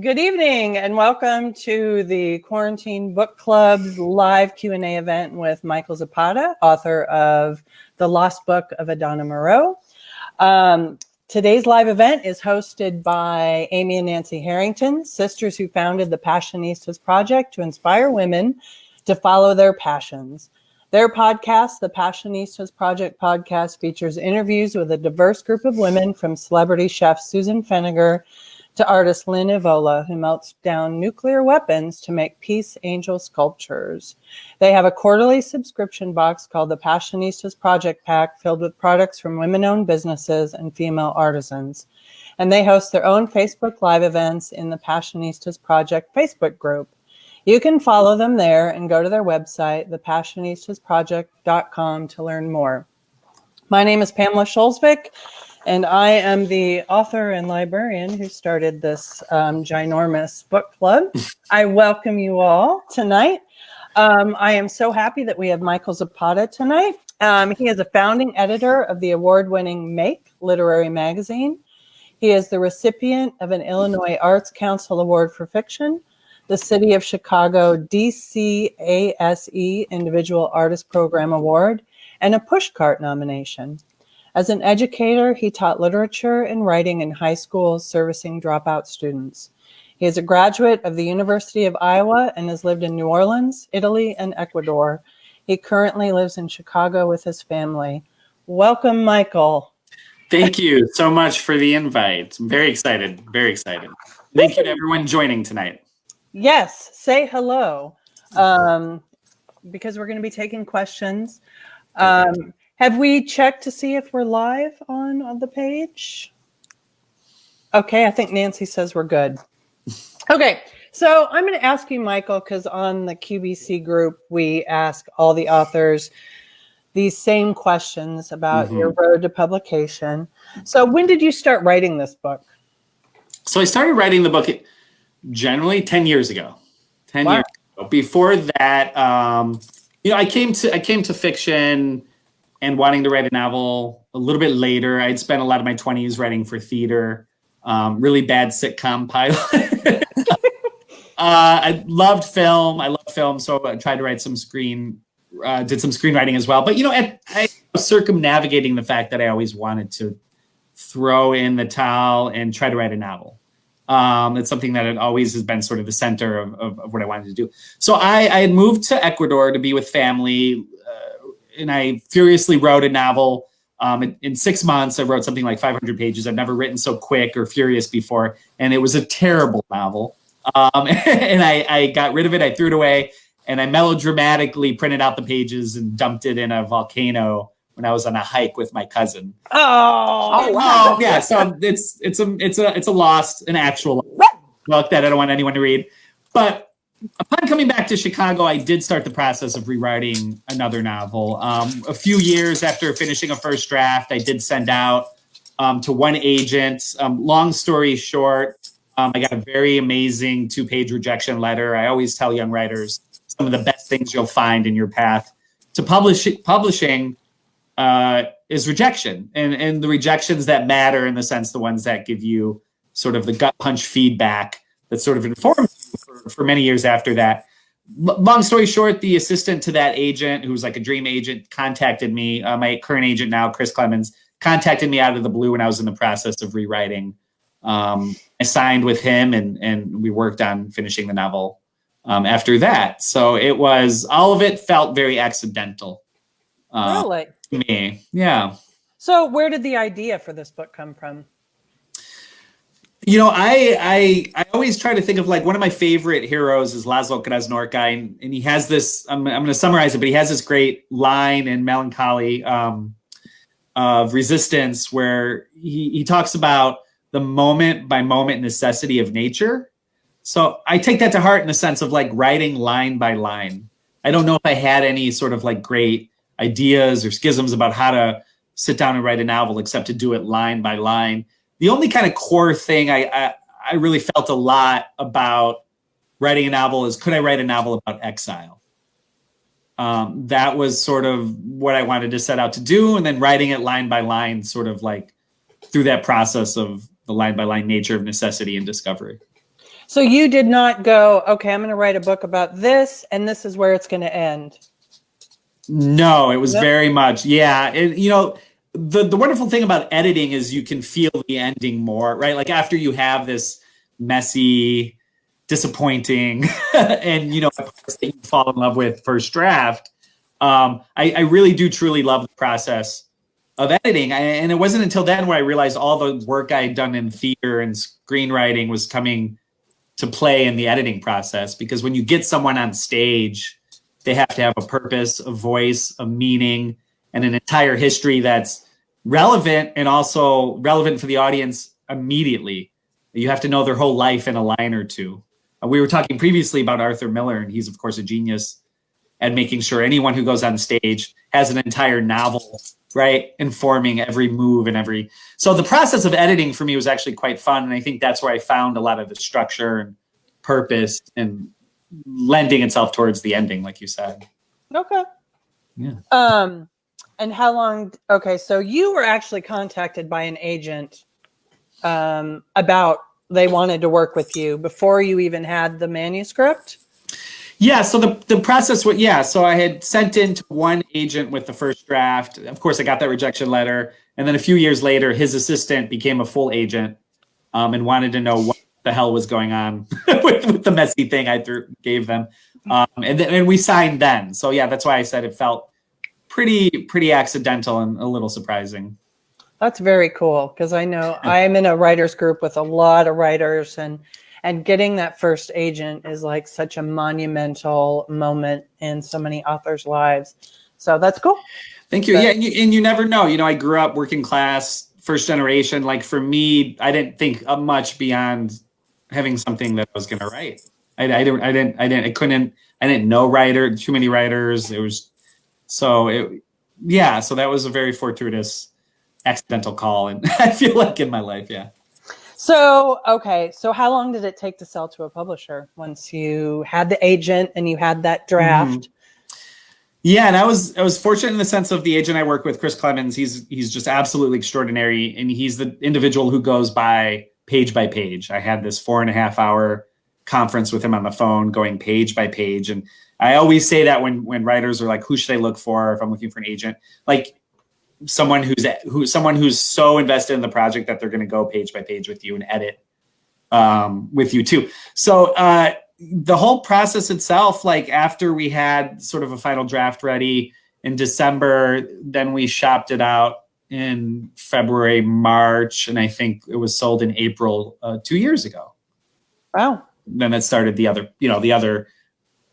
Good evening and welcome to the Quarantine Book Club's live Q&A event with Michael Zapata, author of The Lost Book of Adana Moraeu. Today's live event is hosted by Amy and Nancy Harrington, sisters who founded the Passionistas Project to inspire women to follow their passions. Their podcast, the Passionistas Project podcast, features interviews with a diverse group of women, from celebrity chef Susan Feniger to artist Lynn Evola, who melts down nuclear weapons to make peace angel sculptures. They have a quarterly subscription box called the Passionistas Project Pack, filled with products from women-owned businesses and female artisans. And they host their own Facebook Live events in the Passionistas Project Facebook group. You can follow them there and go to their website, thepassionistasproject.com, to learn more. My name is Pamela Scholzvik, and I am the author and librarian who started this ginormous book club. I welcome you all tonight. I am so happy that we have Michael Zapata tonight. He is a founding editor of the award-winning Make literary magazine. He is the recipient of an Illinois Arts Council Award for Fiction, the City of Chicago DCASE Individual Artist Program Award, and a Pushcart nomination. As an educator, he taught literature and writing in high schools, servicing dropout students. He is a graduate of the University of Iowa and has lived in New Orleans, Italy, and Ecuador. He currently lives in Chicago with his family. Welcome, Michael. Thank you so much for the invite. I'm very excited, very excited. Thank you to everyone joining tonight. Yes, say hello, because we're going to be taking questions. Have we checked to see if we're live on the page? Okay, I think Nancy says we're good. Okay, so I'm going to ask you, Michael, because on the QBC group, we ask all the authors these same questions about your road to publication. So when did you start writing this book? So I started writing the book generally 10 years ago. 10 years ago. Before that, I came to fiction and wanting to write a novel a little bit later. I'd spent a lot of my 20s writing for theater, really bad sitcom pilot. I loved film. So I tried to write some did some screenwriting as well. But, I was circumnavigating the fact that I always wanted to throw in the towel and try to write a novel. It's something that it always has been sort of the center of what I wanted to do. So I had moved to Ecuador to be with family, and I furiously wrote a novel. In 6 months, I wrote something like 500 pages. I've never written so quick or furious before, and it was a terrible novel. And I got rid of it. I threw it away, and I melodramatically printed out the pages and dumped it in a volcano when I was on a hike with my cousin. Oh wow! Yeah. So it's a lost, an actual book that I don't want anyone to read. But upon coming back to Chicago, I did start the process of rewriting another novel. A few years after finishing a first draft, I did send out to one agent. Long story short, I got a very amazing 2-page rejection letter. I always tell young writers, some of the best things you'll find in your path to publishing is rejection. And the rejections that matter, in the sense, the ones that give you sort of the gut punch feedback that sort of informs you for many years after that. Long story short, the assistant to that agent, who was like a dream agent, contacted me. My current agent now, Chris Clemens, contacted me out of the blue when I was in the process of rewriting. I signed with him, and we worked on finishing the novel after that. So all of it felt very accidental. Really? To me, yeah. So where did the idea for this book come from? I always try to think of, like, one of my favorite heroes is Laszlo Krasnorka, and he has this, I'm going to summarize it, but he has this great line in Melancholy of Resistance, where he talks about the moment by moment necessity of nature. So I take that to heart in the sense of, like, writing line by line. I don't know if I had any sort of, like, great ideas or schisms about how to sit down and write a novel, except to do it line by line. The only kind of core thing I really felt a lot about writing a novel is, could I write a novel about exile? That was sort of what I wanted to set out to do. And then writing it line by line, sort of like through that process of the line by line nature of necessity and discovery. So you did not go, okay, I'm going to write a book about this, and this is where it's going to end. No, it was Nope. very much, yeah. And the wonderful thing about editing is you can feel the ending more, right? Like after you have this messy, disappointing, and parts that you fall in love with first draft. I really do truly love the process of editing. And it wasn't until then where I realized all the work I had done in theater and screenwriting was coming to play in the editing process. Because when you get someone on stage, they have to have a purpose, a voice, a meaning, and an entire history that's relevant and also relevant for the audience immediately. You have to know their whole life in a line or two. We were talking previously about Arthur Miller, and he's, of course, a genius at making sure anyone who goes on stage has an entire novel, right, informing every move and every... So the process of editing for me was actually quite fun, and I think that's where I found a lot of the structure and purpose and lending itself towards the ending, like you said. Okay. Yeah. And how long... Okay, so you were actually contacted by an agent about they wanted to work with you before you even had the manuscript? Yeah, so the process was, so I had sent in to one agent with the first draft. Of course, I got that rejection letter. And then a few years later, his assistant became a full agent and wanted to know what the hell was going on with the messy thing I gave them. And we signed then. So yeah, that's why I said it felt pretty accidental and a little surprising. That's very cool, because I know I'm in a writers group with a lot of writers, and getting that first agent is like such a monumental moment in so many authors' lives. So that's cool. Thank you. Yeah, and you never know. I grew up working class, first generation. Like for me, I didn't think of much beyond having something that I was going to write. I didn't know too many writers. So that was a very fortuitous, accidental call, and I feel like in my life, yeah. So, okay. So how long did it take to sell to a publisher once you had the agent and you had that draft? Mm-hmm. Yeah, and I was fortunate in the sense of the agent I work with, Chris Clemens. He's just absolutely extraordinary, and he's the individual who goes by page. I had this 4.5 hour conference with him on the phone, going page by page. And I always say that when writers are like, who should I look for if I'm looking for an agent? Like someone who's so invested in the project that they're going to go page by page with you and edit with you too. So the whole process itself, like after we had sort of a final draft ready in December, then we shopped it out in February, March, and I think it was sold in April 2 years ago. Wow. Then it started the other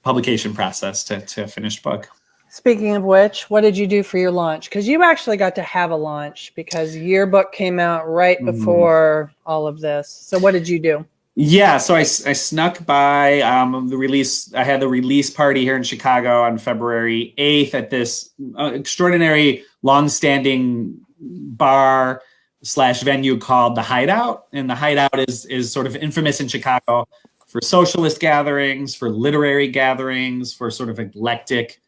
publication process to a finished book. Speaking of which, what did you do for your launch? Because you actually got to have a launch because your book came out right before all of this. So what did you do? Yeah, so I snuck by the release. I had the release party here in Chicago on February 8th at this extraordinary, long-standing bar / venue called The Hideout. And The Hideout is sort of infamous in Chicago for socialist gatherings, for literary gatherings, for sort of eclectic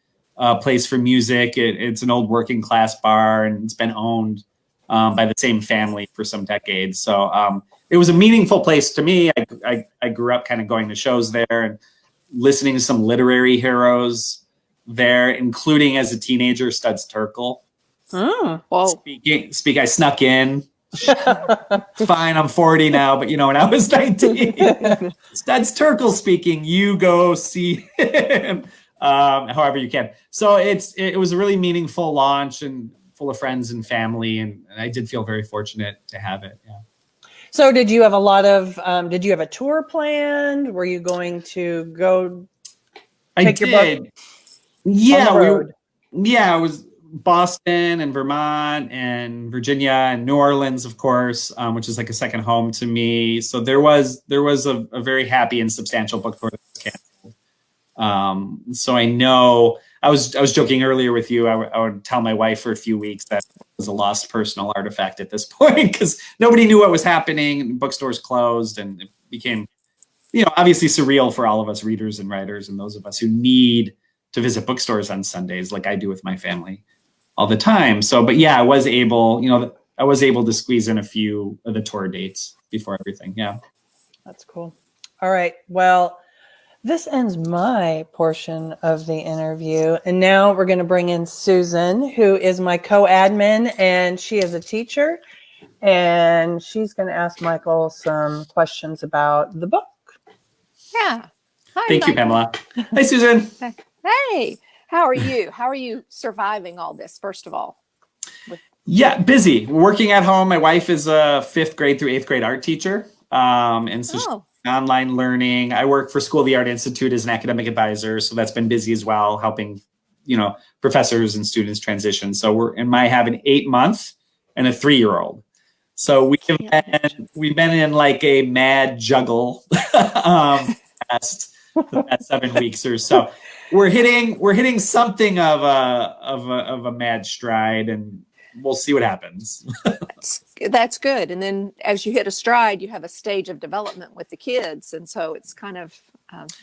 place for music. It's an old working class bar, and it's been owned by the same family for some decades. So it was a meaningful place to me. I grew up kind of going to shows there and listening to some literary heroes there, including as a teenager, Studs Terkel. Whoa. I snuck in. Fine, I'm 40 now, but when I was 19, Studs Terkel speaking, you go see him. However you can. So it was a really meaningful launch and full of friends and family, and I did feel very fortunate to have it. Yeah. So did you have did you have a tour planned? Were you going to go take your book on the road? It was Boston and Vermont and Virginia and New Orleans, of course, which is like a second home to me. So there was a very happy and substantial book tour that was canceled. So I know I was joking earlier with you. I would tell my wife for a few weeks that it was a lost personal artifact at this point because nobody knew what was happening. And bookstores closed, and it became, obviously surreal for all of us readers and writers and those of us who need to visit bookstores on Sundays, like I do with my family all the time. So, but yeah, I was able to squeeze in a few of the tour dates before everything. Yeah. That's cool. All right. Well, this ends my portion of the interview. And now we're going to bring in Susan, who is my co-admin, and she is a teacher. And she's going to ask Michael some questions about the book. Yeah. Hi, Thank you, Michael. Pamela. Hi, Susan. Hey, how are you? How are you surviving all this, first of all? Yeah, busy. Working at home. My wife is a 5th grade through 8th grade art teacher. And so she's online learning. I work for School of the Art Institute as an academic advisor. So that's been busy as well, helping, professors and students transition. So I have an 8-month and a 3-year-old. So we've been in like a mad juggle the past 7 weeks or so. We're hitting something of a mad stride, and we'll see what happens. That's good. And then as you hit a stride, you have a stage of development with the kids, and so it's kind of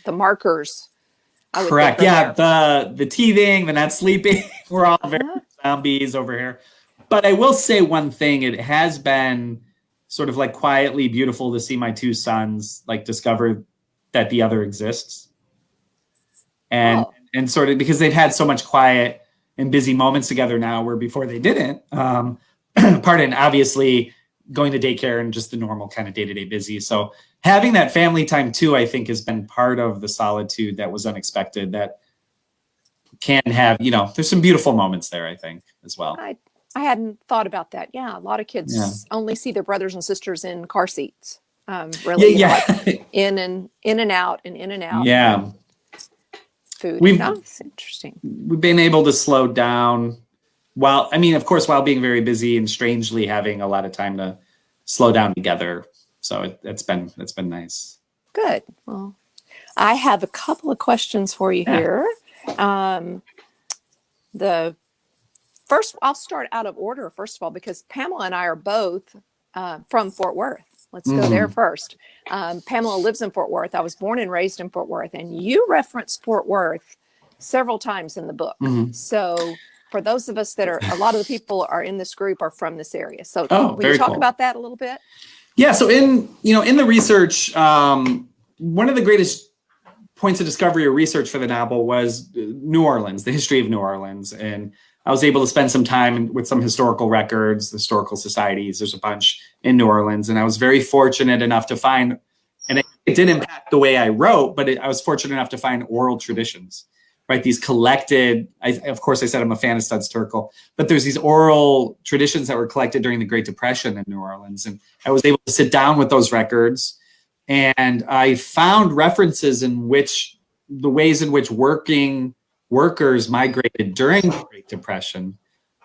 the markers. Correct. Yeah, the teething, the not sleeping. We're all very zombies over here. But I will say one thing: it has been sort of like quietly beautiful to see my 2 sons like discover that the other exists. And sort of because they've had so much quiet and busy moments together now where before they didn't. Obviously going to daycare and just the normal kind of day-to-day busy. So having that family time too, I think has been part of the solitude that was unexpected, that can have, there's some beautiful moments there, I think, as well. I hadn't thought about that. Yeah, a lot of kids only see their brothers and sisters in car seats. Really, like in and out. Yeah. Food. That's interesting. We've been able to slow down while being very busy and strangely having a lot of time to slow down together. So it's been nice. Good. Well, I have a couple of questions for you here. The first, I'll start out of order, first of all, because Pamela and I are both from Fort Worth. Let's go there first. Pamela lives in Fort Worth. I was born and raised in Fort Worth, and you referenced Fort Worth several times in the book. So for those of us a lot of the people are in this group are from this area. So will you talk about that a little bit? Yeah. So in the research, one of the greatest points of discovery or research for the novel was New Orleans, the history of New Orleans. And I was able to spend some time with some historical records, historical societies. There's a bunch in New Orleans. And I was very fortunate enough to find, and it didn't impact the way I wrote, but I was fortunate enough to find oral traditions, right? These collected, of course, I said I'm a fan of Studs Terkel, but there's these oral traditions that were collected during the Great Depression in New Orleans. And I was able to sit down with those records, and I found references in which the ways in which workers migrated during the Great Depression.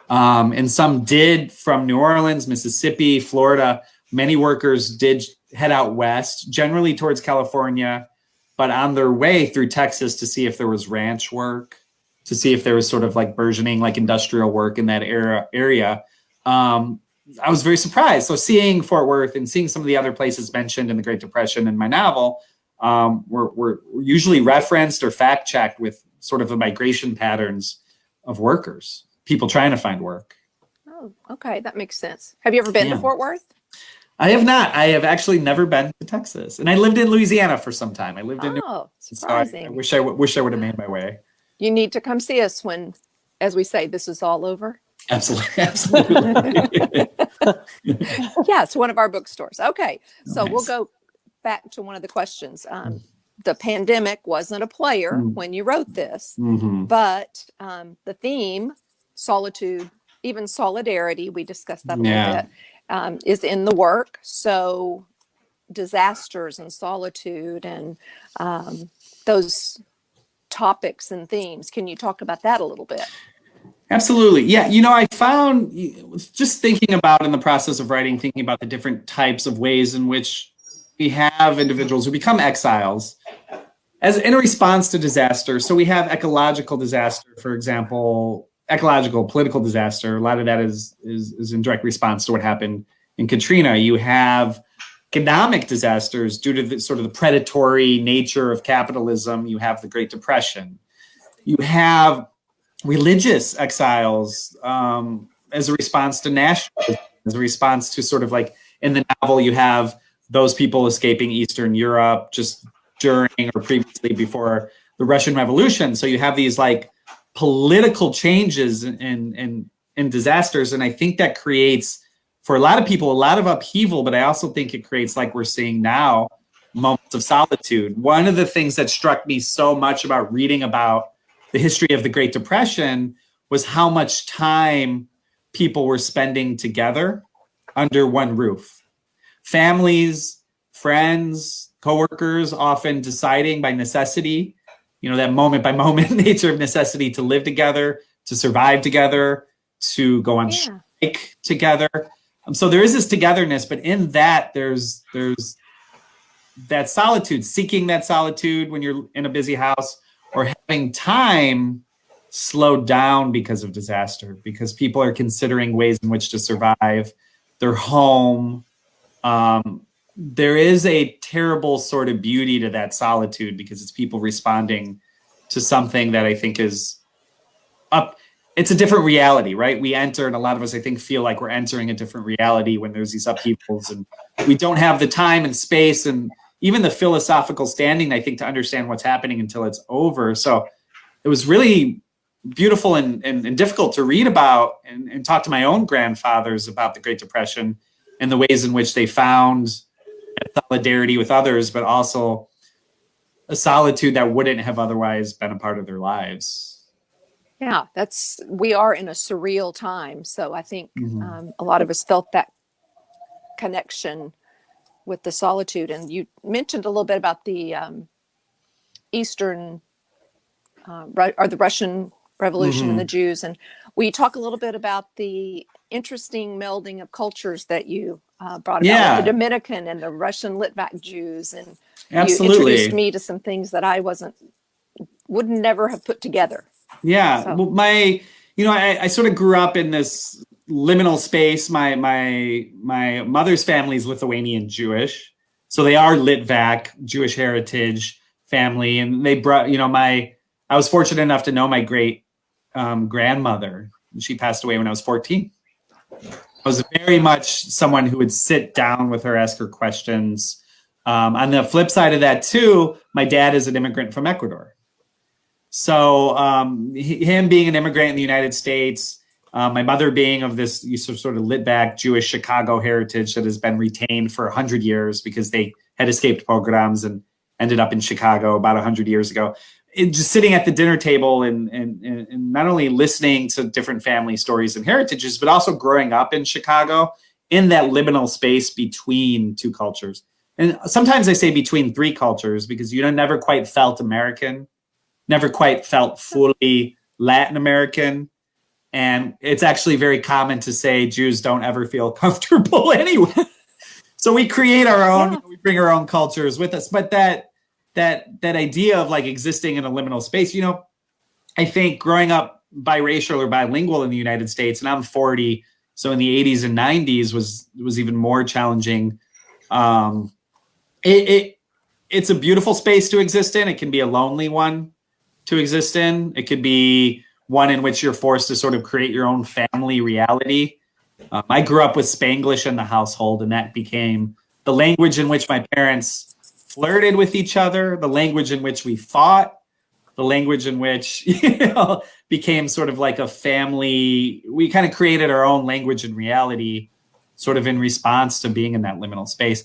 And some did from New Orleans, Mississippi, Florida. Many workers did head out west, generally towards California, but on their way through Texas to see if there was ranch work, to see if there was sort of like burgeoning, like industrial work in that area. I was very surprised. So seeing Fort Worth and seeing some of the other places mentioned in the Great Depression in my novel were usually referenced or fact-checked with sort of the migration patterns of workers, people trying to find work. Oh, okay. That makes sense. Have you ever been to Fort Worth? I have not. I have actually never been to Texas, and I lived in Louisiana for some time. I lived in New Orleans. Surprising. So I wish I would have made my way. You need to come see us when, as we say, this is all over. Absolutely. Yeah, it's one of our bookstores. Okay, so We'll go back to one of the questions. The pandemic wasn't a player when you wrote this, but the theme, solitude, even solidarity, we discussed that a little bit, is in the work. So disasters and solitude and those topics and themes. Can you talk about that a little bit? Absolutely. Yeah. I found just thinking about in the process of writing, thinking about the different types of ways in which we have individuals who become exiles as in response to disaster. So we have ecological disaster, for example, ecological political disaster. A lot of that is in direct response to what happened in Katrina. You have economic disasters due to the sort of the predatory nature of capitalism. You have the Great Depression. You have religious exiles as a response to nationalism, as a response to sort of like in the novel, you have those people escaping Eastern Europe just during or previously before the Russian Revolution. So you have these like political changes and disasters. And I think that creates, for a lot of people, a lot of upheaval, but I also think it creates, like we're seeing now, moments of solitude. One of the things that struck me so much about reading about the history of the Great Depression was how much time people were spending together under one roof. Families, friends, coworkers, often deciding by necessity, you know, that moment by moment nature of necessity to live together, to survive together, to go on strike together. So there is this togetherness, but in that there's that solitude, seeking that solitude when you're in a busy house, or having time slowed down because of disaster, because people are considering ways in which to survive their home. There is a terrible sort of beauty to that solitude because it's people responding to something that I think is up. It's a different reality, right? We enter, and a lot of us, I think, feel like we're entering a different reality when there's these upheavals, and we don't have the time and space and even the philosophical standing, I think, to understand what's happening until it's over. So it was really beautiful and difficult to read about and talk to my own grandfathers about the Great Depression and the ways in which they found solidarity with others, but also a solitude that wouldn't have otherwise been a part of their lives. Yeah, we are in a surreal time. So I think a lot of us felt that connection with the solitude. And you mentioned a little bit about the Eastern or the Russian Revolution and the Jews. And will you talk a little bit about the interesting melding of cultures that you brought about with the Dominican and the Russian Litvak Jews? And absolutely, you introduced me to some things that I would never have put together. Yeah, so. Well, I sort of grew up in this liminal space. My mother's family is Lithuanian Jewish, so they are Litvak, Jewish heritage family, and they brought, I was fortunate enough to know my great grandmother. She passed away when I was 14. I was very much someone who would sit down with her, ask her questions. On the flip side of that too, my dad is an immigrant from Ecuador. So him being an immigrant in the United States, my mother being of this sort of Litvak Jewish Chicago heritage that has been retained for 100 years because they had escaped pogroms and ended up in Chicago about 100 years ago. Just sitting at the dinner table and not only listening to different family stories and heritages, but also growing up in Chicago in that liminal space between two cultures. And sometimes I say between three cultures because never quite felt American, never quite felt fully Latin American. And it's actually very common to say Jews don't ever feel comfortable anyway. So we create our own, we bring our own cultures with us. But that idea of like existing in a liminal space, I think growing up biracial or bilingual in the United States, and I'm 40, so in the 80s and 90s was even more challenging. It's a beautiful space to exist in. It can be a lonely one to exist in. It could be one in which you're forced to sort of create your own family reality. I grew up with Spanglish in the household, and that became the language in which my parents flirted with each other, the language in which we fought, the language in which became sort of like a family. We kind of created our own language and reality sort of in response to being in that liminal space.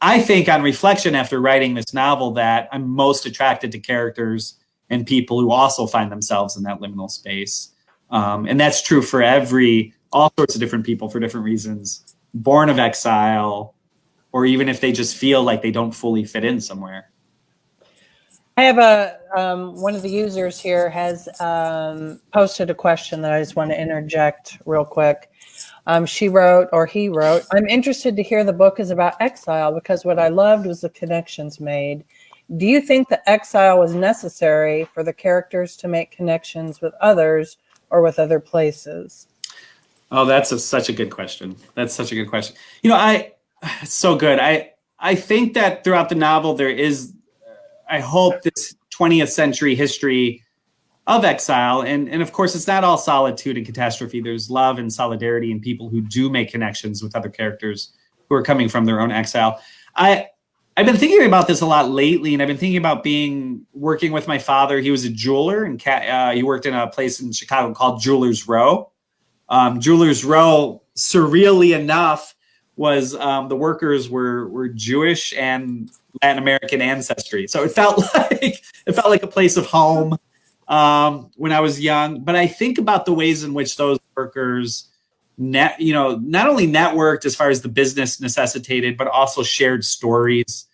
I think on reflection after writing this novel that I'm most attracted to characters and people who also find themselves in that liminal space. And that's true for all sorts of different people for different reasons, born of exile, or even if they just feel like they don't fully fit in somewhere. I have one of the users here has posted a question that I just want to interject real quick. He wrote, I'm interested to hear the book is about exile because what I loved was the connections made. Do you think the exile was necessary for the characters to make connections with others or with other places? Oh, that's such a good question. That's such a good question. It's so good. I think that throughout the novel, there is, I hope, this 20th century history of exile. And of course, it's not all solitude and catastrophe. There's love and solidarity in people who do make connections with other characters who are coming from their own exile. I've been thinking about this a lot lately, and I've been thinking about working with my father. He was a jeweler, and he worked in a place in Chicago called Jewelers Row. Jewelers Row, surreally enough, was the workers were Jewish and Latin American ancestry. So it felt like a place of home when I was young. But I think about the ways in which those workers not only networked as far as the business necessitated, but also shared stories.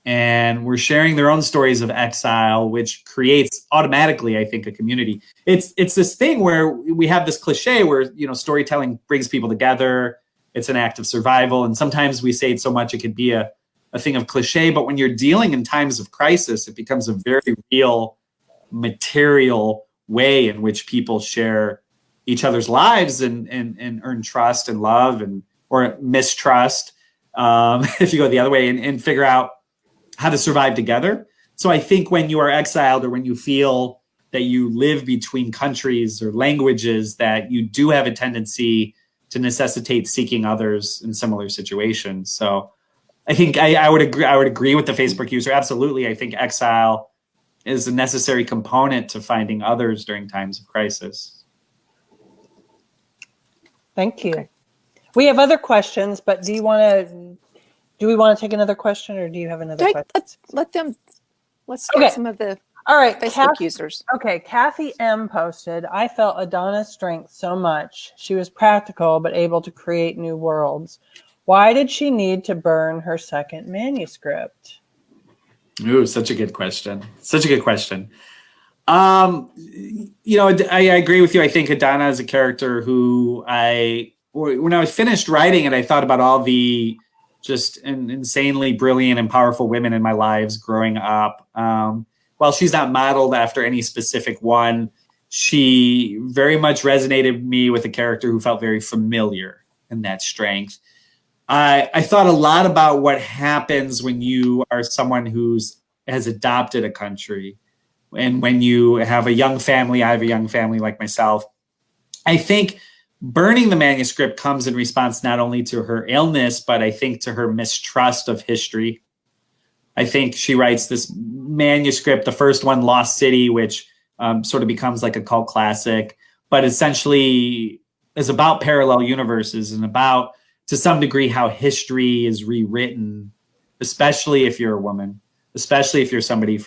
And were sharing their own stories of exile, which creates automatically, I think, a community. It's this thing where we have this cliche where, storytelling brings people together. It's an act of survival. And sometimes we say it so much it could be a thing of cliche. But when you're dealing in times of crisis, it becomes a very real, material way in which people share each other's lives and earn trust and love or mistrust, if you go the other way, and figure out how to survive together. So I think when you are exiled, or when you feel that you live between countries or languages, that you do have a tendency to necessitate seeking others in similar situations. So I think I would agree with the Facebook user. Absolutely. I think exile is a necessary component to finding others during times of crisis. Thank you. Okay. We have other questions, but do we want to take another question, or do you have another question? Let's get some of the All right, Facebook users. Okay, Kathy M posted, I felt Adana's strength so much. She was practical, but able to create new worlds. Why did she need to burn her second manuscript? Ooh, such a good question. I agree with you. I think Adana is a character who when I finished writing it, I thought about all the just insanely brilliant and powerful women in my lives growing up. While she's not modeled after any specific one, she very much resonated with me with a character who felt very familiar in that strength. I thought a lot about what happens when you are someone has adopted a country. And when you have a young family, I have a young family like myself. I think burning the manuscript comes in response not only to her illness, but I think to her mistrust of history. I think she writes this manuscript, the first one, Lost City, which sort of becomes like a cult classic, but essentially is about parallel universes and about, to some degree, how history is rewritten, especially if you're a woman, especially if you're somebody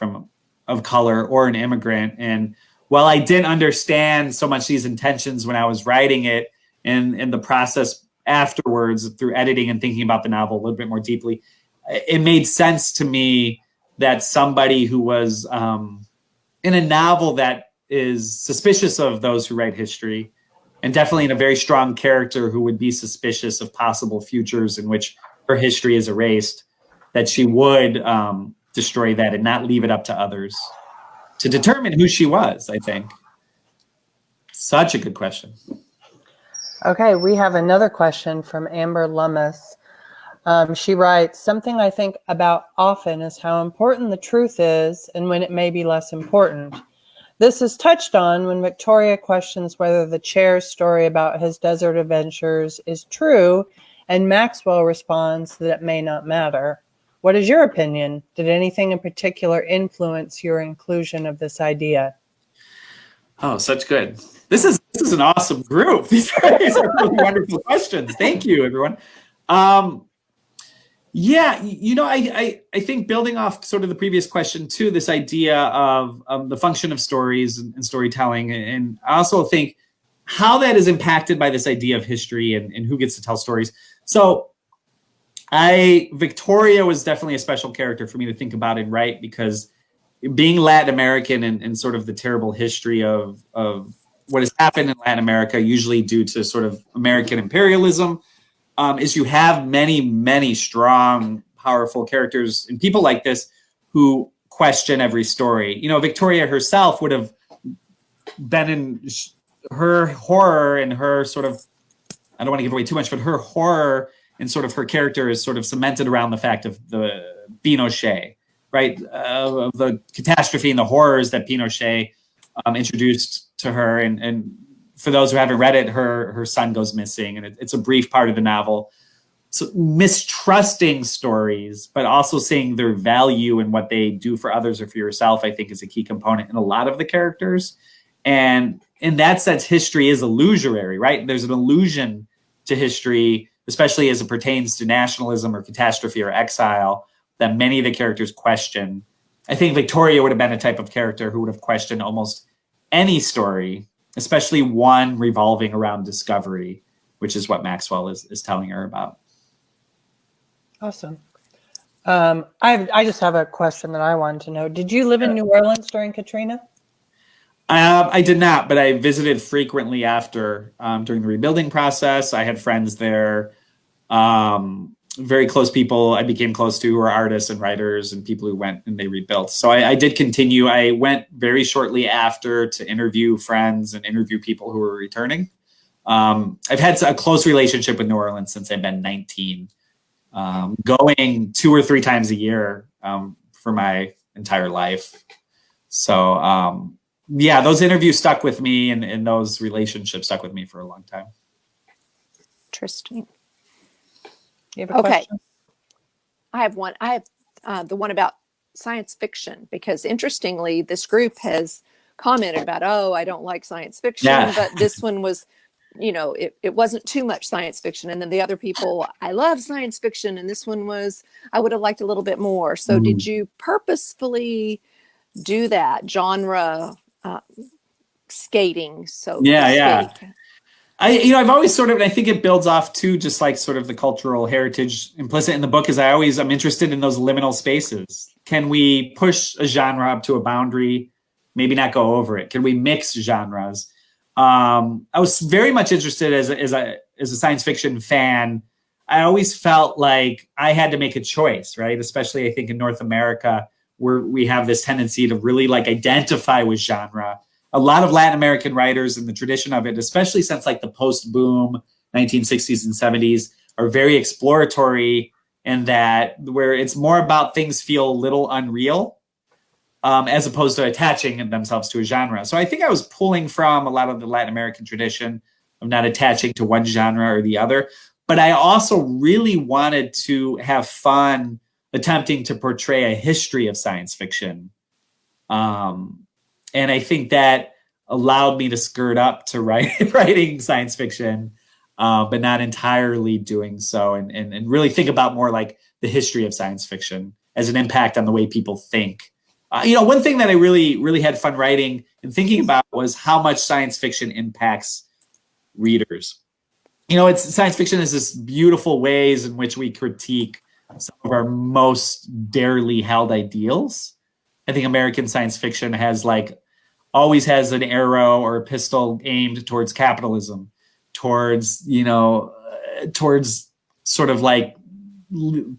of color or an immigrant. And while I didn't understand so much these intentions when I was writing it, and in the process afterwards through editing and thinking about the novel a little bit more deeply, it made sense to me that somebody who was in a novel that is suspicious of those who write history, and definitely in a very strong character who would be suspicious of possible futures in which her history is erased, that she would destroy that and not leave it up to others to determine who she was, I think. Such a good question. Okay, we have another question from Amber Lummis. She writes, something I think about often is how important the truth is and when it may be less important. This is touched on when Victoria questions whether the chair's story about his desert adventures is true, and Maxwell responds that it may not matter. What is your opinion? Did anything in particular influence your inclusion of this idea? Oh, such good. This is an awesome group. These are really wonderful questions. Thank you, everyone. I think building off sort of the previous question too, this idea of the function of stories and storytelling, and I also think how that is impacted by this idea of history and who gets to tell stories. So Victoria was definitely a special character for me to think about and write, because being Latin American and sort of the terrible history of what has happened in Latin America, usually due to sort of American imperialism, is you have many, many strong, powerful characters and people like this who question every story. Victoria herself would have been in her horror and her sort of, I don't want to give away too much, but her horror and sort of her character is sort of cemented around the fact of the Pinochet, right? Of the catastrophe and the horrors that Pinochet introduced to her. And for those who haven't read it, her son goes missing, and it's a brief part of the novel. so mistrusting stories, but also seeing their value in what they do for others or for yourself, I think is a key component in a lot of the characters. And in that sense, history is illusory, right? There's an illusion to history, especially as it pertains to nationalism or catastrophe or exile, that many of the characters question. I think Victoria would have been a type of character who would have questioned almost any story, especially one revolving around discovery, which is what Maxwell is telling her about. Awesome. I just have a question that I wanted to know. Did you live in New Orleans during Katrina? I did not, but I visited frequently after, during the rebuilding process. I had friends there, very close people I became close to who were artists and writers and people who went and they rebuilt. So I did continue. I went very shortly after to interview friends and interview people who were returning. I've had a close relationship with New Orleans since I've been 19, going 2 or 3 times a year for my entire life. So, yeah, those interviews stuck with me and those relationships stuck with me for a long time. Interesting. You have a question? I have one. I have the one about science fiction, because interestingly, this group has commented about, oh, I don't like science fiction, but this one was, you know, it wasn't too much science fiction. And then the other people, I love science fiction. And this one was, I would have liked a little bit more. So did you purposefully do that genre skating? So yeah. I've always sort of, and I think it builds off too, just like sort of the cultural heritage implicit in the book is I'm interested in those liminal spaces. Can we push a genre up to a boundary, maybe not go over it? Can we mix genres? I was very much interested as a science fiction fan. I always felt like I had to make a choice, right? Especially I think in North America, where we have this tendency to really like identify with genre. A lot of Latin American writers in the tradition of it, especially since like the post-boom 1960s and 70s, are very exploratory in that where it's more about things feel a little unreal as opposed to attaching themselves to a genre. So I think I was pulling from a lot of the Latin American tradition of not attaching to one genre or the other. But I also really wanted to have fun attempting to portray a history of science fiction. And I think that allowed me to skirt up to writing science fiction, but not entirely doing so, and really think about more like the history of science fiction as an impact on the way people think. One thing that I really had fun writing and thinking about was how much science fiction impacts readers. Science fiction is this beautiful ways in which we critique some of our most dearly held ideals. I think American science fiction always has an arrow or a pistol aimed towards capitalism, towards sort of like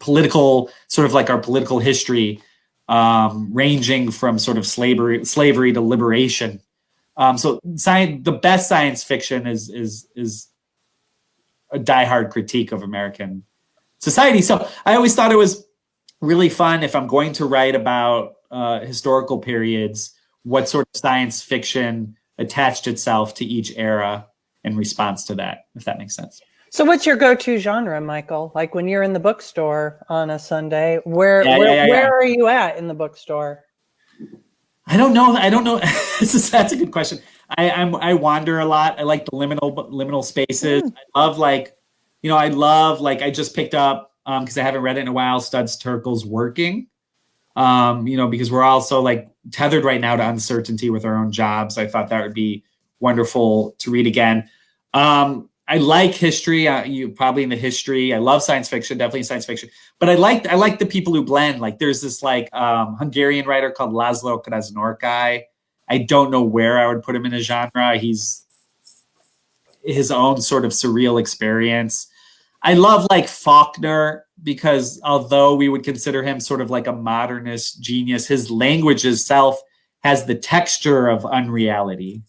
political, sort of like our political history, ranging from sort of slavery to liberation. So the best science fiction is a diehard critique of American society. So I always thought it was really fun if I'm going to write about historical periods, what sort of science fiction attached itself to each era in response to that, if that makes sense. So what's your go-to genre, Michael? Like when you're in the bookstore on a Sunday, where are you at in the bookstore? I don't know. That's a good question. I wander a lot. I like the liminal spaces. I just picked up, because I haven't read it in a while, Studs Terkel's Working. Because we're also like tethered right now to uncertainty with our own jobs. I thought that would be wonderful to read again. I like history. You probably in the history. I love science fiction, definitely science fiction. But I like the people who blend. Like there's this Hungarian writer called Laszlo Krasnorkai. I don't know where I would put him in a genre. He's his own sort of surreal experience. I love Faulkner, because although we would consider him sort of like a modernist genius, his language itself has the texture of unreality.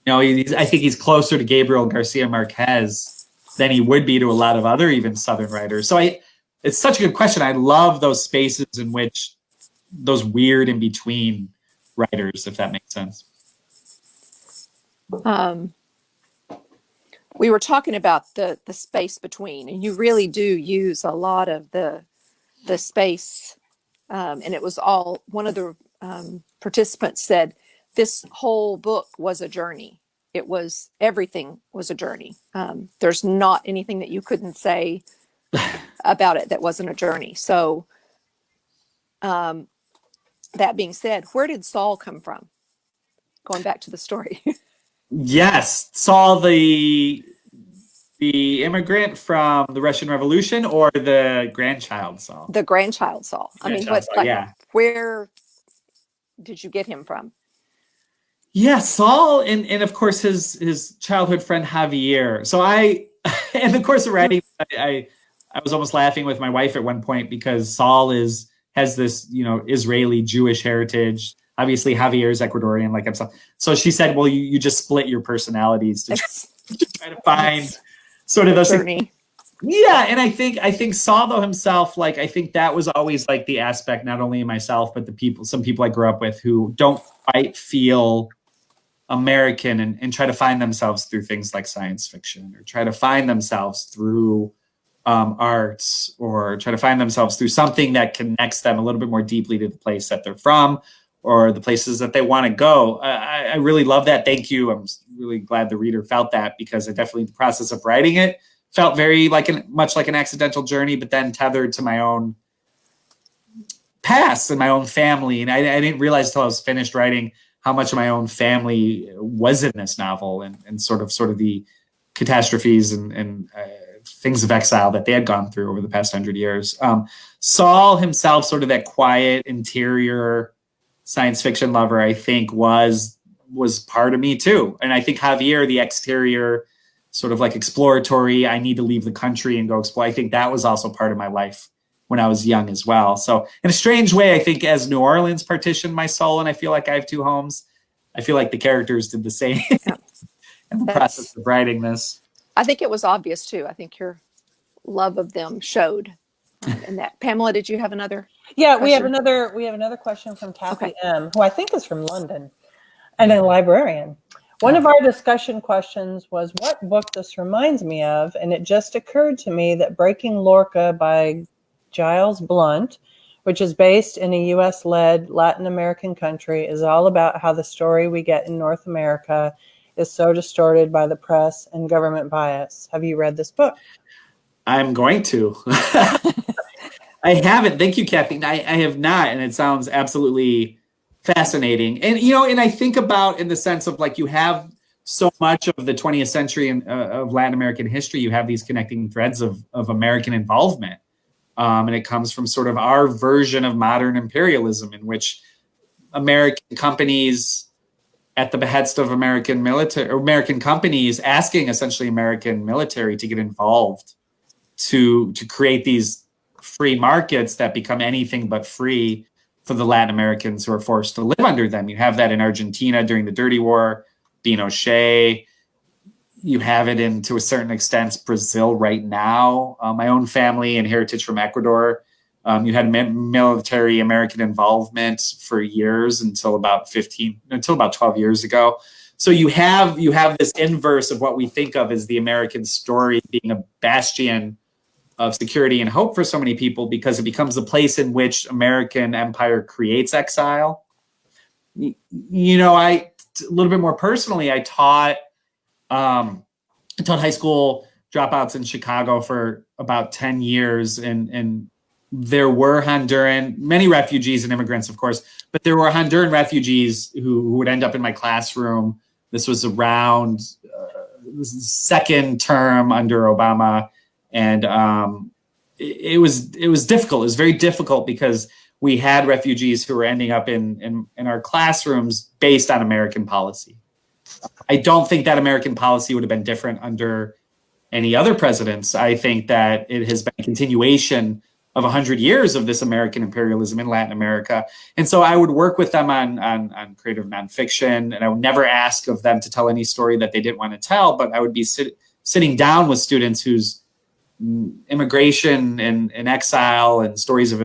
I think he's closer to Gabriel Garcia Marquez than he would be to a lot of other even Southern writers. So it's such a good question. I love those spaces in which those weird in between writers, if that makes sense. we were talking about the space between, and you really do use a lot of the space. And it was all, one of the participants said, this whole book was a journey. It was, everything was a journey. There's not anything that you couldn't say about it that wasn't a journey. So that being said, where did Saul come from? Going back to the story. Yes, Saul, the immigrant from the Russian Revolution, or the grandchild Saul? The grandchild Saul. I mean, what, Saul, like, yeah. where did you get him from? Yeah, Saul, and of course his childhood friend Javier. So in the course of writing, I was almost laughing with my wife at one point because Saul has this, Israeli Jewish heritage. Obviously, Javier is Ecuadorian, like himself. So she said, "Well, you just split your personalities to try to find sort of those things." Yeah, and I think Saul though himself, like I think that was always like the aspect, not only in myself, but some people I grew up with who don't quite feel American and try to find themselves through things like science fiction, or try to find themselves through arts, or try to find themselves through something that connects them a little bit more deeply to the place that they're from, or the places that they want to go. I really love that. Thank you. I'm really glad the reader felt that, because I definitely, the process of writing it felt very much like an accidental journey, but then tethered to my own past and my own family. And I didn't realize until I was finished writing how much of my own family was in this novel, and sort of the catastrophes and things of exile that they had gone through over the past 100 years. Saul himself, sort of that quiet interior science fiction lover, I think was part of me too. And I think Javier, the exterior, sort of like exploratory, I need to leave the country and go explore, I think that was also part of my life when I was young as well. So in a strange way, I think as New Orleans partitioned my soul, and I feel like I have two homes, I feel like the characters did the same in the process of writing this. I think it was obvious too. I think your love of them showed in that. Pamela, did you have another? Yeah, question? we have another question from Kathy M, who I think is from London, and a librarian. One of our discussion questions was what book this reminds me of, and it just occurred to me that Breaking Lorca by Giles Blunt, which is based in a US-led Latin American country, is all about how the story we get in North America is so distorted by the press and government bias. Have you read this book? I'm going to. I haven't. Thank you, Kathy. I have not, and it sounds absolutely fascinating. And and I think about, in the sense of, like, you have so much of the 20th century and of Latin American history, you have these connecting threads of American involvement. And it comes from sort of our version of modern imperialism, in which American companies, at the behest of American military, or American companies asking essentially American military to get involved to create these free markets that become anything but free for the Latin Americans who are forced to live under them. You have that in Argentina during the Dirty War, Pinochet. You have it in, to a certain extent, Brazil right now. My own family and heritage from Ecuador. You had military American involvement for years until about 12 years ago. So you have this inverse of what we think of as the American story being a bastion of security and hope for so many people, because it becomes the place in which American empire creates exile. A little bit more personally, I taught high school dropouts in Chicago for about 10 years, and there were many refugees and immigrants, of course, but there were Honduran refugees who would end up in my classroom. This was around second term under Obama, and it was difficult. It was very difficult because we had refugees who were ending up in our classrooms based on American policy. I don't think that American policy would have been different under any other presidents. I think that it has been a continuation of 100 years of this American imperialism in Latin America. And so I would work with them on creative nonfiction, and I would never ask of them to tell any story that they didn't want to tell, but I would be sitting down with students whose immigration and exile and stories of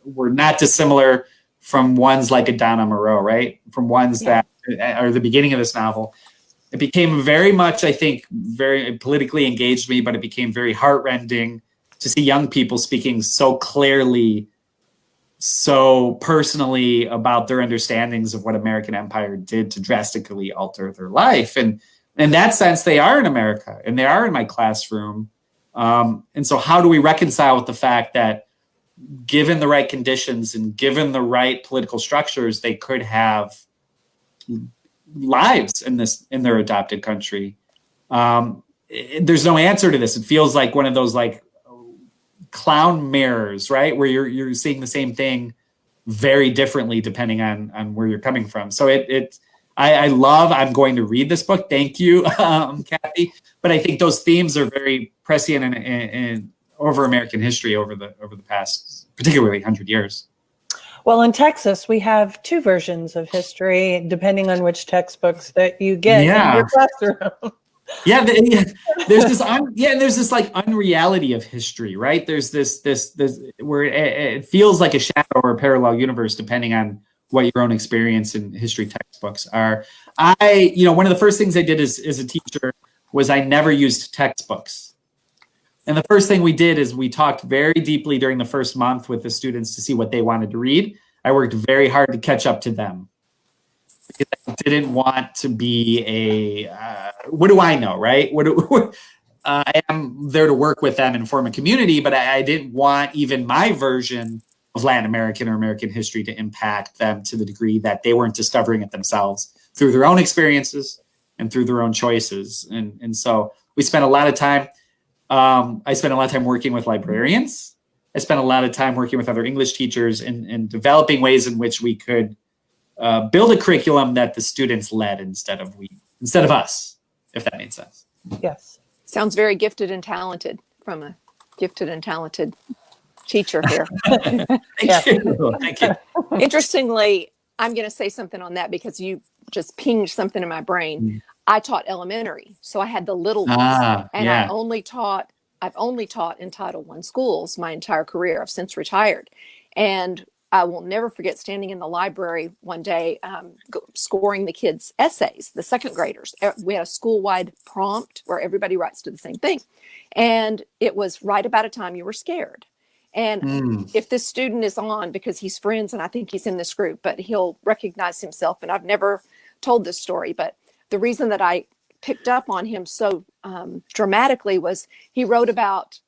were not dissimilar from ones like Adana Moraeu, right? From ones that are the beginning of this novel. it became very much, I think, very politically engaged me, but it became very heartrending to see young people speaking so clearly, so personally about their understandings of what American empire did to drastically alter their life. And in that sense, they are in America and they are in my classroom. And so how do we reconcile with the fact that given the right conditions and given the right political structures, they could have lives in their adopted country? There's no answer to this. It feels like one of those like clown mirrors, right? Where you're seeing the same thing very differently depending on where you're coming from. So I'm going to read this book. Thank you, Kathy. But I think those themes are very prescient and over American history over the past, particularly 100 years. Well, in Texas, we have two versions of history, depending on which textbooks that you get in your classroom. Yeah, there's this like unreality of history, right? There's this where it feels like a shadow or a parallel universe, depending on what your own experience in history textbooks are. One of the first things I did as a teacher was I never used textbooks. And the first thing we did is we talked very deeply during the first month with the students to see what they wanted to read. I worked very hard to catch up to them because I didn't want to be what do I know, right? I am there to work with them and form a community, but I didn't want even my version of Latin American or American history to impact them to the degree that they weren't discovering it themselves through their own experiences and through their own choices. And so we spent a lot of time. I spent a lot of time working with librarians. I spent a lot of time working with other English teachers and developing ways in which we could build a curriculum that the students led instead of us, if that made sense. Yes. Sounds very gifted and talented from a gifted and talented teacher here. Thank you. Interestingly, I'm going to say something on that because you just pinged something in my brain. I taught elementary, so I had the little ones, and I've only taught in Title I schools my entire career. I've since retired, and I will never forget standing in the library one day, scoring the kids' essays, the second graders. We had a school-wide prompt where everybody writes to the same thing, and it was write about a time you were scared. And if this student is on, because he's friends, and I think he's in this group, but he'll recognize himself. And I've never told this story, but the reason that I picked up on him so dramatically was he wrote about,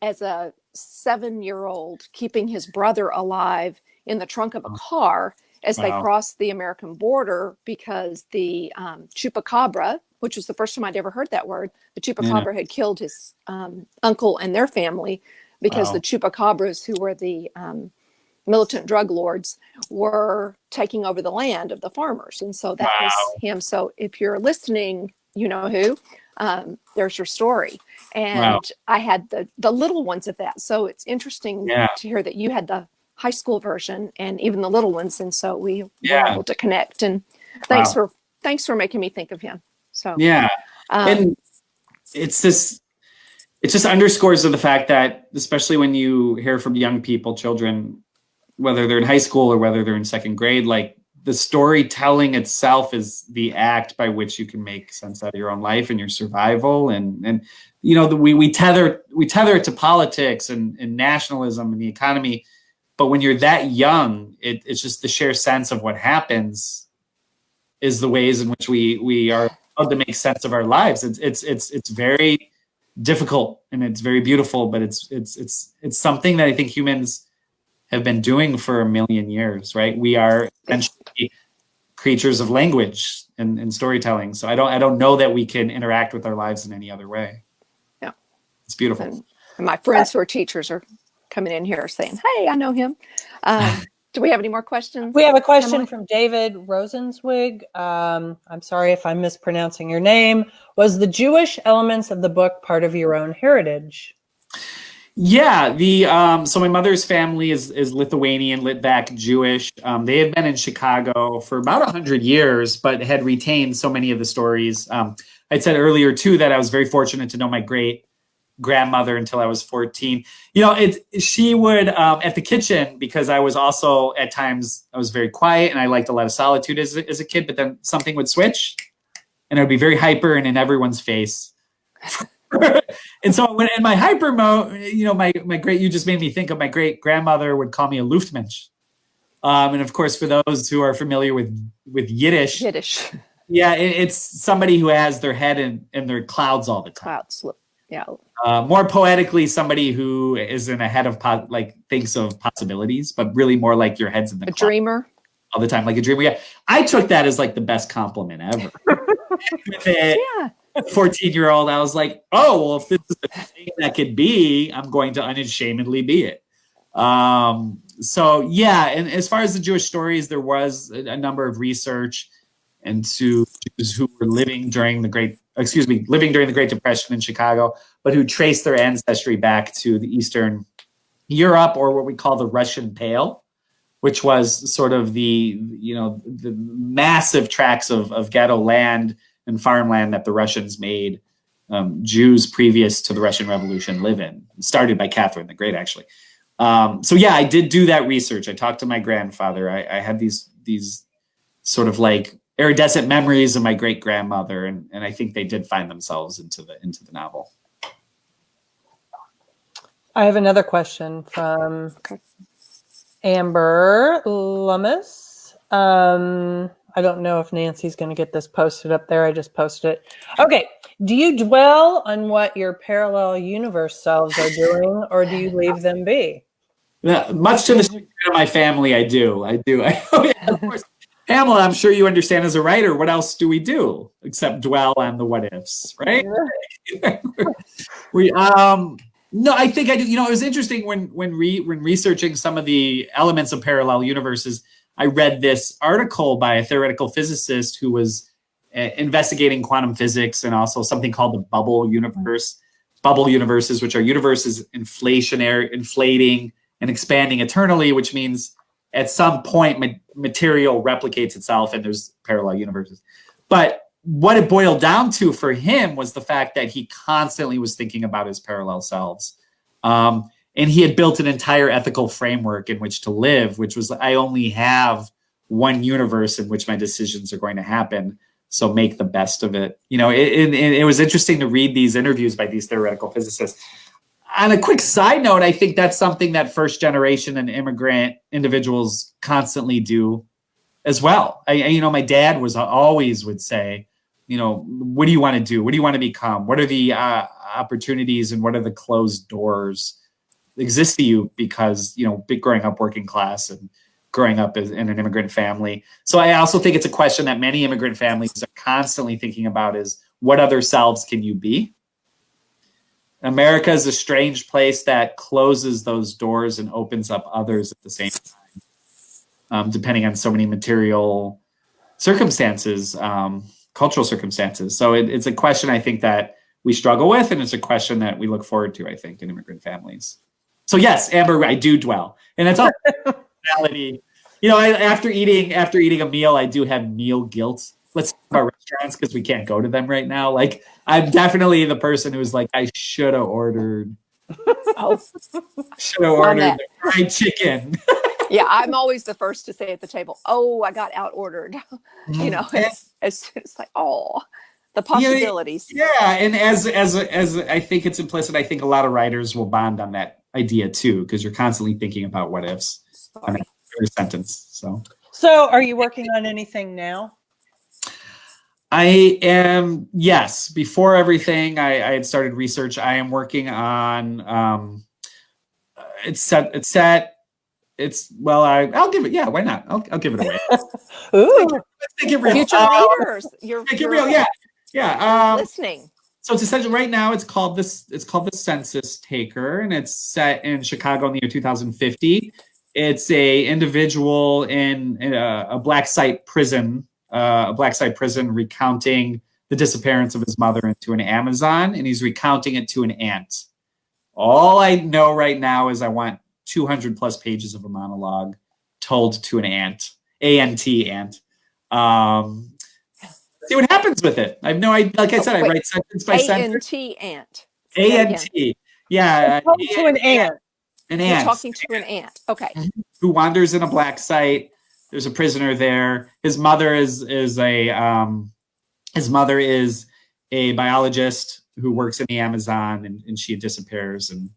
as a 7-year-old, keeping his brother alive in the trunk of a car as they crossed the American border because the chupacabra, which was the first time I'd ever heard that word, the chupacabra had killed his uncle and their family because the chupacabras, who were the militant drug lords, were taking over the land of the farmers. And so that was him. So if you're listening, you know who, there's your story. And I had the little ones of that. So it's interesting to hear that you had the high school version and even the little ones. And so we were able to connect. And thanks for making me think of him. So and it just underscores the fact that, especially when you hear from young people, children, whether they're in high school or whether they're in second grade, like the storytelling itself is the act by which you can make sense out of your own life and your survival. And we tether it to politics and nationalism and the economy. But when you're that young, it's just the sheer sense of what happens is the ways in which we are able to make sense of our lives. It's very difficult and it's very beautiful, but it's something that I think humans have been doing for a million years, right? We are essentially creatures of language and storytelling. So I don't know that we can interact with our lives in any other way. Yeah. It's beautiful. And my friends who are teachers are coming in here saying, hey, I know him. Do we have any more questions? We have a question from David Rosenzweig. I'm sorry if I'm mispronouncing your name. Was the Jewish elements of the book part of your own heritage? Yeah, so my mother's family is Lithuanian, Litvak Jewish. They had been in Chicago for about 100 years, but had retained so many of the stories. I'd said earlier, too, that I was very fortunate to know my great-grandmother until I was 14. She would, at the kitchen, because I was also, at times, I was very quiet, and I liked a lot of solitude as a kid, but then something would switch, and I would be very hyper and in everyone's face. And so when in my hyper mode, you just made me think of my great grandmother would call me a Luftmensch. And of course, for those who are familiar with Yiddish, yeah, it's somebody who has their head in their clouds all the time. Clouds, yeah. More poetically, somebody who isn't ahead of thinks of possibilities, but really more like your head's in the clouds dreamer all the time, like a dreamer. Yeah, I took that as like the best compliment ever. Yeah. 14-year-old, I was like, oh, well, if this is a thing that could be, I'm going to unashamedly be it. So yeah, and as far as the Jewish stories, there was a number of research into Jews who were living during the Great Depression in Chicago, but who traced their ancestry back to the Eastern Europe, or what we call the Russian Pale, which was sort of the massive tracts of ghetto land and farmland that the Russians made Jews previous to the Russian Revolution live in, started by Catherine the Great, actually. So yeah, I did do that research. I talked to my grandfather. I had these sort of like iridescent memories of my great grandmother, and I think they did find themselves into the novel. I have another question from Amber Lummis. I don't know if Nancy's going to get this posted up there. I just posted it. Okay. Do you dwell on what your parallel universe selves are doing, or do you leave them be? Yeah, much to the chagrin of my family, I do. Oh, yeah, of course. Pamela, I'm sure you understand as a writer, what else do we do except dwell on the what ifs, right? No, I think I do. It was interesting when researching some of the elements of parallel universes. I read this article by a theoretical physicist who was investigating quantum physics and also something called the bubble universe. Bubble universes, which are universes inflating and expanding eternally, which means at some point material replicates itself and there's parallel universes. But what it boiled down to for him was the fact that he constantly was thinking about his parallel selves. And he had built an entire ethical framework in which to live, which was, I only have one universe in which my decisions are going to happen. So make the best of it. It was interesting to read these interviews by these theoretical physicists. On a quick side note, I think that's something that first generation and immigrant individuals constantly do as well. My dad always would say, what do you want to do? What do you want to become? What are the opportunities and what are the closed doors exist to you because, growing up working class and growing up in an immigrant family. So I also think it's a question that many immigrant families are constantly thinking about is what other selves can you be? America is a strange place that closes those doors and opens up others at the same time, depending on so many material circumstances, cultural circumstances. So it's a question I think that we struggle with, and it's a question that we look forward to, I think, in immigrant families. So yes, Amber, I do dwell, and it's all personality. After eating a meal, I do have meal guilt. Let's talk about restaurants because we can't go to them right now. Like, I'm definitely the person who's like, I should have ordered. Should have ordered the fried chicken. Yeah, I'm always the first to say at the table, "Oh, I got out ordered." It's like, oh, the possibilities. Yeah, and as I think it's implicit, I think a lot of writers will bond on that idea too, because you're constantly thinking about what ifs on every sentence. So are you working on anything now? I am, yes. Before everything, I had started research. I am working on I'll give it, yeah, why not? I'll give it away. Ooh. Let's make it real. Future readers. Make it real, yeah. Yeah. Listening. So it's essentially right now it's called the Censustaker, and it's set in Chicago in the year 2050. It's a individual in a black site prison recounting the disappearance of his mother into an Amazon, and he's recounting it to an ant. All I know right now is I want 200 plus pages of a monologue told to an ant, A-N-T, ant. See what happens with it. I have no idea. Like I said, I write sentence by sentence. A-N-T, ant. A-N-T. Yeah. To an ant. An ant. You're talking to an ant. Okay. Who wanders in a black site. There's a prisoner there. His mother is a his mother is a biologist who works in the Amazon, and she disappears, and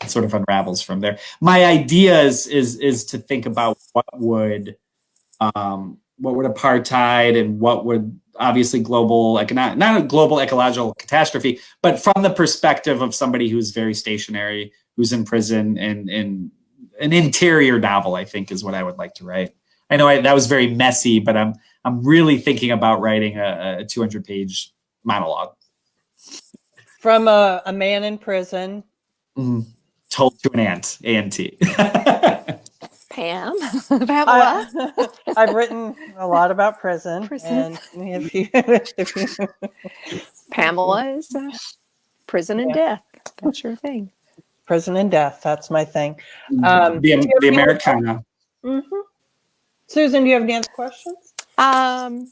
it sort of unravels from there. My idea is to think about what would apartheid and what would obviously not a global ecological catastrophe, but from the perspective of somebody who's very stationary, who's in prison, and an interior novel, I think, is what I would like to write. I know that was very messy, but I'm really thinking about writing a 200-page monologue. From a man in prison. Told to an ant, A-N-T. Pam, I've written a lot about prison. And if you Pamela is prison and death. That's your thing. Prison and death. That's my thing. The Americana. Susan, do you have any other questions? Well,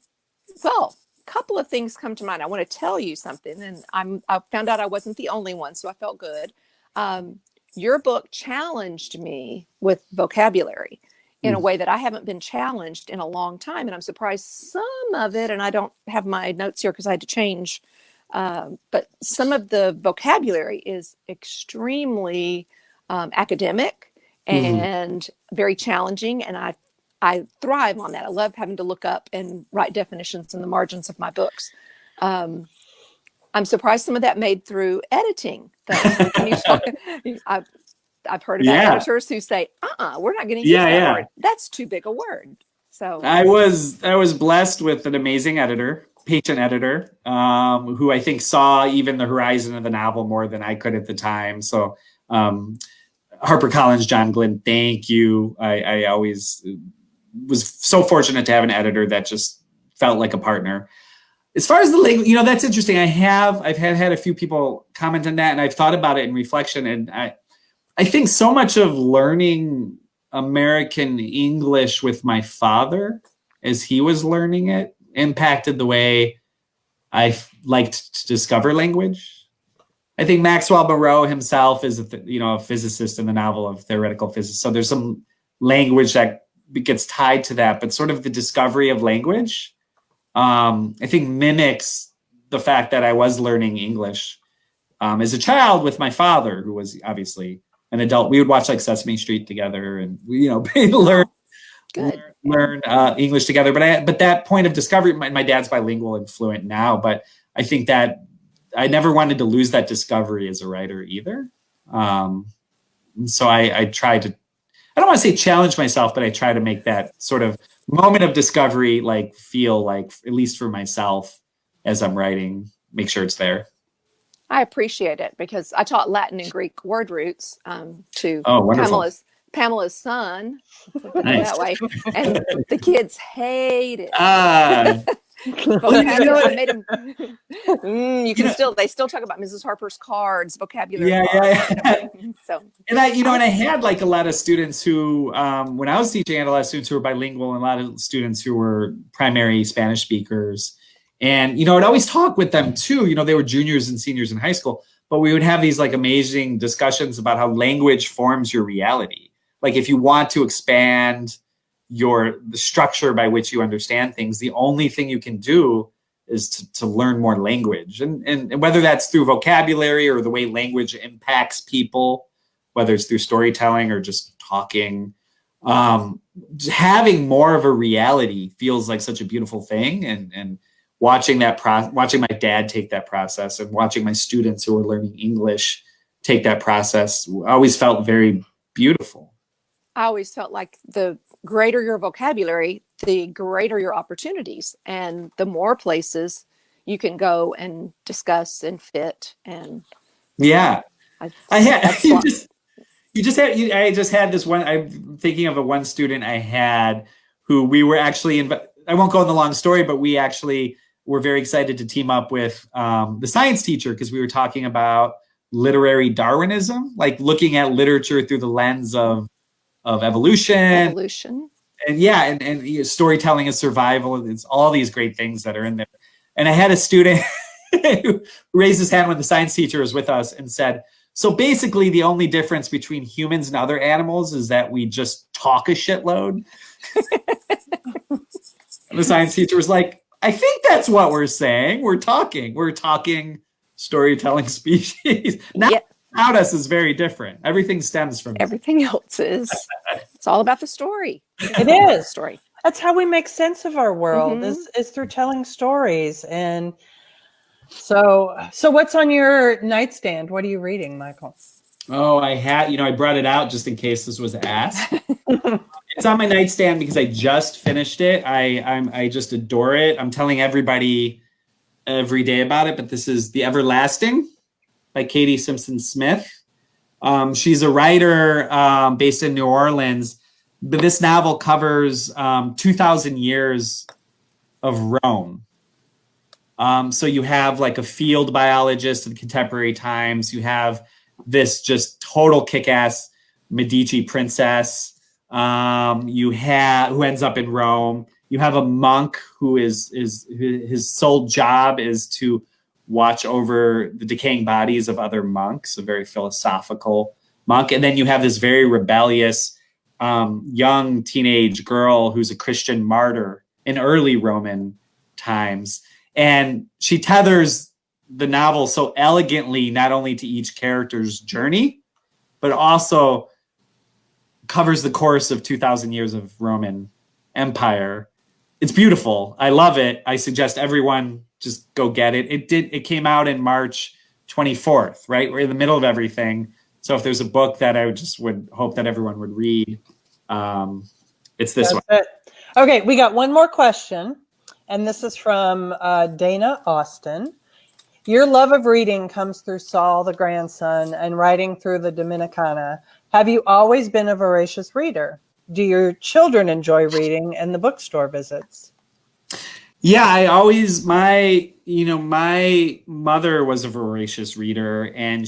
a couple of things come to mind. I want to tell you something, and I found out I wasn't the only one, so I felt good. Your book challenged me with vocabulary in a way that I haven't been challenged in a long time. And I'm surprised some of it, and I don't have my notes here because I had to change, but some of the vocabulary is extremely academic and very challenging. And I thrive on that. I love having to look up and write definitions in the margins of my books. I'm surprised some of that made through editing. I've heard about editors who say, we're not going to use that word. That's too big a word. So I was blessed with an amazing editor, patient editor, who I think saw even the horizon of the novel more than I could at the time. So HarperCollins, John Glenn, thank you. I always was so fortunate to have an editor that just felt like a partner. As far as the language, that's interesting. I've had a few people comment on that, and I've thought about it in reflection. And I think so much of learning American English with my father, as he was learning it, impacted the way I liked to discover language. I think Maxwell Moreau himself is a physicist in the novel of theoretical physics. So there's some language that gets tied to that, but sort of the discovery of language, I think mimics the fact that I was learning English as a child with my father, who was obviously an adult. We would watch like Sesame Street together, and we learn English together. But that point of discovery, my dad's bilingual and fluent now, but I think that I never wanted to lose that discovery as a writer either. And so I try to, I don't want to say challenge myself, but I try to make that sort of moment of discovery feel like, at least for myself as I'm writing, make sure it's there. I appreciate it because I taught Latin and Greek word roots to Pamela's son, nice. that way, and the kids hate it. I made them. They still talk about Mrs. Harper's cards, vocabulary. So, and I had a lot of students who, when I was teaching, I had a lot of students who were bilingual and a lot of students who were primary Spanish speakers. And, I'd always talk with them too. They were juniors and seniors in high school, but we would have these amazing discussions about how language forms your reality. If you want to expand the structure by which you understand things, the only thing you can do is to learn more language. And whether that's through vocabulary or the way language impacts people, whether it's through storytelling or just talking, having more of a reality feels like such a beautiful thing. And watching my dad take that process and watching my students who are learning English take that process always felt very beautiful. I always felt like the greater your vocabulary, the greater your opportunities, and the more places you can go and discuss and fit. And I just had this one. I'm thinking of one student I had who we were actually I won't go in the long story, but we actually were very excited to team up with the science teacher because we were talking about literary Darwinism, looking at literature through the lens of evolution. And storytelling is survival. It's all these great things that are in there. And I had a student who raised his hand when the science teacher was with us and said, so basically the only difference between humans and other animals is that we just talk a shitload. And the science teacher was like, I think that's what we're saying. We're talking storytelling species. Now, about us is very different. Everything stems from everything else is. It's all about the story. It is. Story. That's how we make sense of our world is through telling stories. And so what's on your nightstand? What are you reading, Michael? Oh, I brought it out just in case this was asked. It's on my nightstand because I just finished it. I just adore it. I'm telling everybody every day about it, but this is The Everlasting by Katie Simpson Smith. She's a writer based in New Orleans, but this novel covers 2,000 years of Rome. So you have like a field biologist in contemporary times. You have this just total kick-ass Medici princess who ends up in Rome. You have a monk who his sole job is to watch over the decaying bodies of other monks, a very philosophical monk. And then you have this very rebellious young teenage girl who's a Christian martyr in early Roman times. And she tethers the novel so elegantly, not only to each character's journey, but also covers the course of 2,000 years of Roman Empire. It's beautiful. I love it. I suggest everyone just go get it. It came out in March 24th, right? We're in the middle of everything. So if there's a book that I would hope that everyone would read, it's this one. It. Okay, we got one more question, and this is from Dana Austin. Your love of reading comes through Saul, the grandson, and writing through the Dominicana. Have you always been a voracious reader? Do your children enjoy reading and the bookstore visits? Yeah, my mother was a voracious reader, and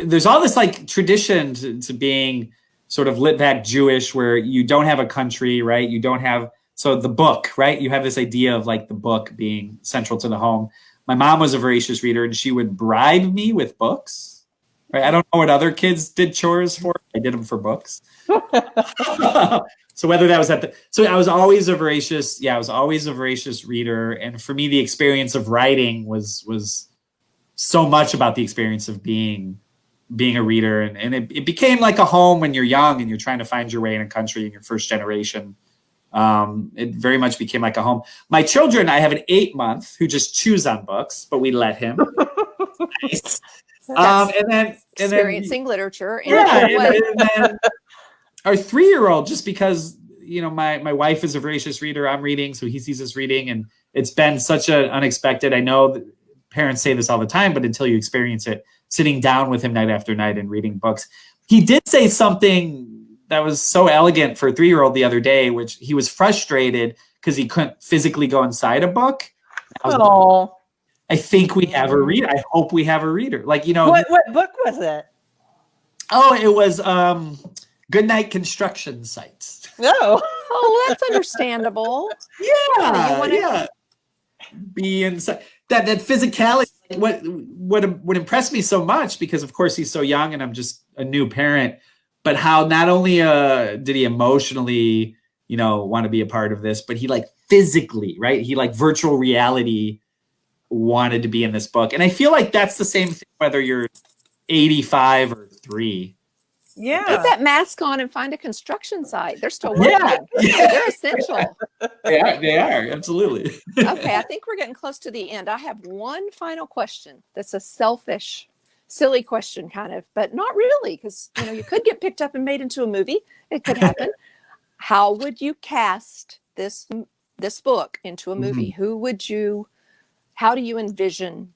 there's all this like tradition to being sort of Litvak Jewish where you don't have a country, right? So the book, right? You have this idea of like the book being central to the home. My mom was a voracious reader, and she would bribe me with books. Right? I don't know what other kids did chores for. I did them for books. So whether that was I was always a voracious reader. And for me, the experience of writing was so much about the experience of being a reader. And it became like a home when you're young and you're trying to find your way in a country in your first generation. It very much became like a home. My children, I have an 8-month who just chews on books, but we let him. Nice. And then experiencing literature. And then our 3-year-old, just because my wife is a voracious reader, I'm reading, so he sees us reading, and it's been such an unexpected. I know that parents say this all the time, but until you experience it, sitting down with him night after night and reading books. He did say something that was so elegant for a 3-year-old the other day, which he was frustrated because he couldn't physically go inside a book. I think we have a reader. I hope we have a reader. Like, What book was it? Oh, it was Goodnight Construction Sites. Oh, that's understandable. Yeah. Be inside that physicality. What impressed me so much, because of course he's so young and I'm just a new parent, but how not only did he emotionally, want to be a part of this, but he like physically, right? He like virtual reality wanted to be in this book. And I feel like that's the same thing whether you're 85 or 3. Yeah. Put that mask on and find a construction site. They're still working. Yeah. They're essential. They are. Absolutely. Okay, I think we're getting close to the end. I have one final question that's a selfish, silly question kind of, but not really, because you could get picked up and made into a movie. It could happen. How would you cast this book into a movie? Mm-hmm. How do you envision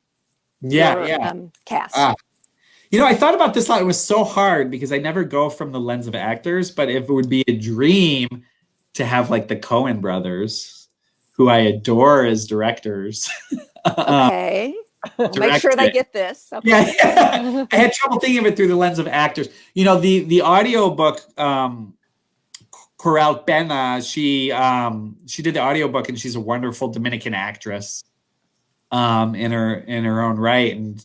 your cast? I thought about this a lot. It was so hard because I never go from the lens of actors, but if it would be a dream to have like the Coen brothers, who I adore as directors. Okay. Make sure they get this. Okay. Yeah. I had trouble thinking of it through the lens of actors. The audiobook, Coral Pena, she did the audiobook, and she's a wonderful Dominican actress. In her own right, and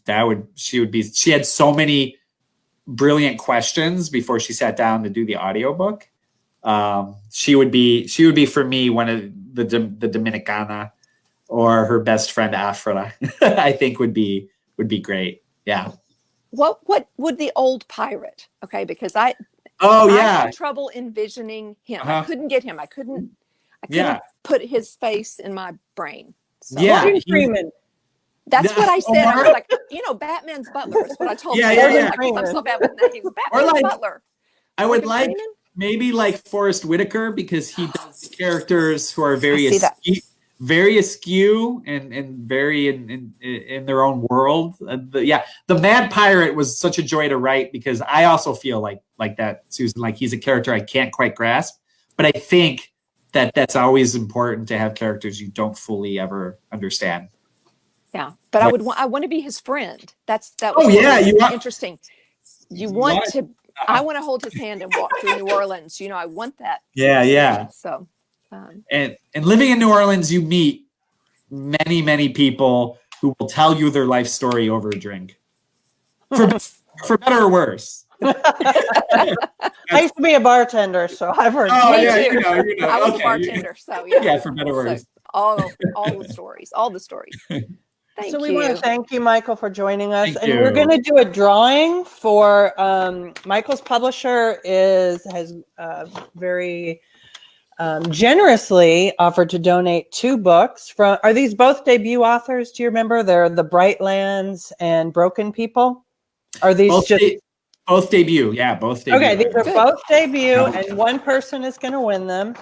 she had so many brilliant questions before she sat down to do the audiobook. She would be for me one of the Dominicana or her best friend Afra, I think would be great. Yeah. What would the old pirate? Okay, because I had trouble envisioning him. I couldn't get him. I couldn't put his face in my brain. So, Morgan Freeman. That's what I said. I was like, Batman's butler is what I told him. I'm so bad with names. Batman's butler. I would like maybe like Forrest Whitaker, because he does characters who are very askew and very in their own world. The Mad Pirate was such a joy to write, because I also feel like that, Susan, like he's a character I can't quite grasp, but I think that's always important to have characters you don't fully ever understand. Yeah, but I want to be his friend. That was interesting. I want to hold his hand and walk through New Orleans. I want that. Yeah. So, and living in New Orleans, you meet many, many people who will tell you their life story over a drink, for better or worse. I used to be a bartender, so I've heard. Oh yeah, you know. I was a bartender, so yeah. Yeah, for better or worse. So, all the stories. So we want to thank you, Michael, for joining us. And we're going to do a drawing for Michael's publisher has very generously offered to donate 2 books. Are these both debut authors? Do you remember? They're The Bright Lands and Broken People. Are these both debut? Yeah, both debut. Okay, these are both debut, and one person is going to win them.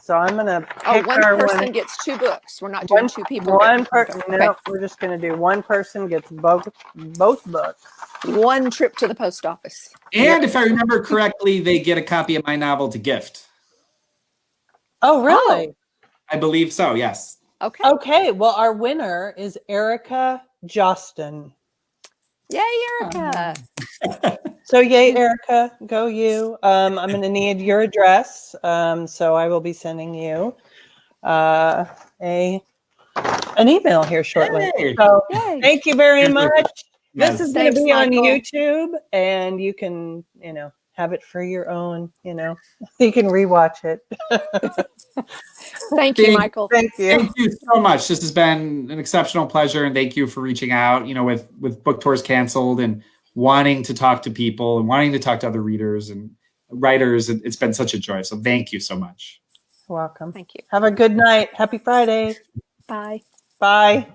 So I'm going to pick one person gets 2 books. We're not doing 2 people. We're just going to do one person gets both books. One trip to the post office. And if I remember correctly, they get a copy of my novel to gift. Oh, really? I believe so, yes. Okay, well, our winner is Erica Jostin. Yay, Erica. So yay, Erica, go you. I'm going to need your address. So I will be sending you an email here shortly. Yay. So thank you very much. Yes. This is going to be on YouTube, and you can, have it for your own, you can rewatch it. Thank you, Michael. Thank you. Thank you so much. This has been an exceptional pleasure, and thank you for reaching out, with book tours canceled and wanting to talk to people and wanting to talk to other readers and writers. It's been such a joy. So thank you so much. You're welcome. Thank you. Have a good night. Happy Friday. Bye. Bye.